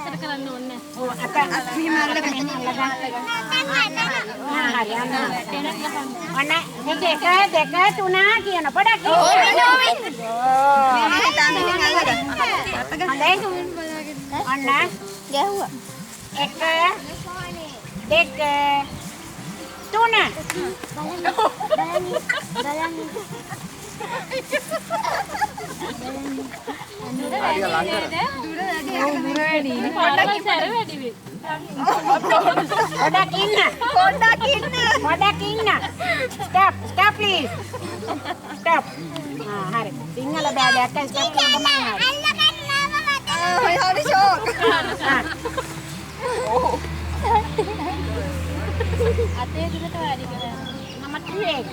පැත්තට කරන්න ඕනේ. ඔව් අප මෙහෙම අල්ලගෙන අල්ලගන්න. හරි අන්න. ඔන්න මේ දෙක තුන කියන පොඩක්. ඔන්න ගැහුවා. 1 2 3 Stop please. Stop. Hari. Tinggal ada akan stop kemana? අතේ දුරට වැඩි කරා. Nama tuek.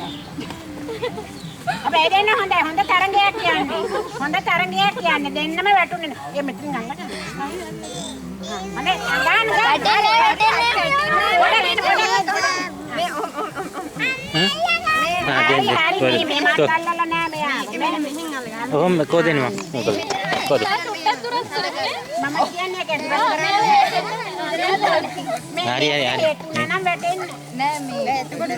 Apa ini Honda තරංගයක් කියන්නේ. Honda තරංගයක් කියන්නේ දෙන්නම වැටුනේ. ඒ මෙතන අල්ලගන්න. අනේ ගන්න ඔහොම කොහෙන්ද මොකද කොහෙද මම කියන්නේ කැඩුවා හරි නම් වැටෙන්නේ නෑ මේ එතකොට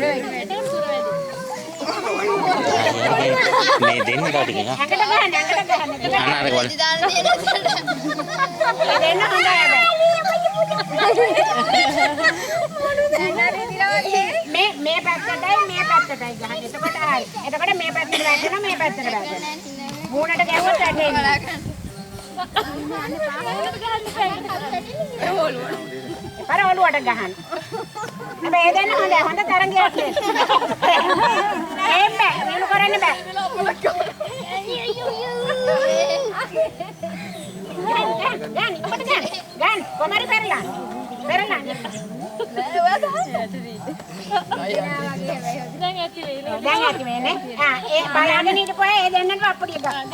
මේ දෙන්න කාටද කියනවා ඇඟට ගහන්න අනාර වල දෙන්න හොඳයි මේ පැත්තටයි ගහන්න. එතකොට හරි. එතකොට මේ පැත්තට වැටෙනවා මේ පැත්තට වැටෙනවා. මූණට ගැහුවොත් වැටෙන්නේ. පර ඔළුවට ගහන්න. හැබැයි ඒ දෙන්න හොඳ තරංගයක් දෙන්න. එම්බ මෙලු කරන්න බෑ. ගන්න කොමරි පෙරලා. දැන් ඇති වෙන්නේ. ඒ බලන්න ඊට පස්සේ ඒ දෙන්නට අප්පුඩිය ගන්න.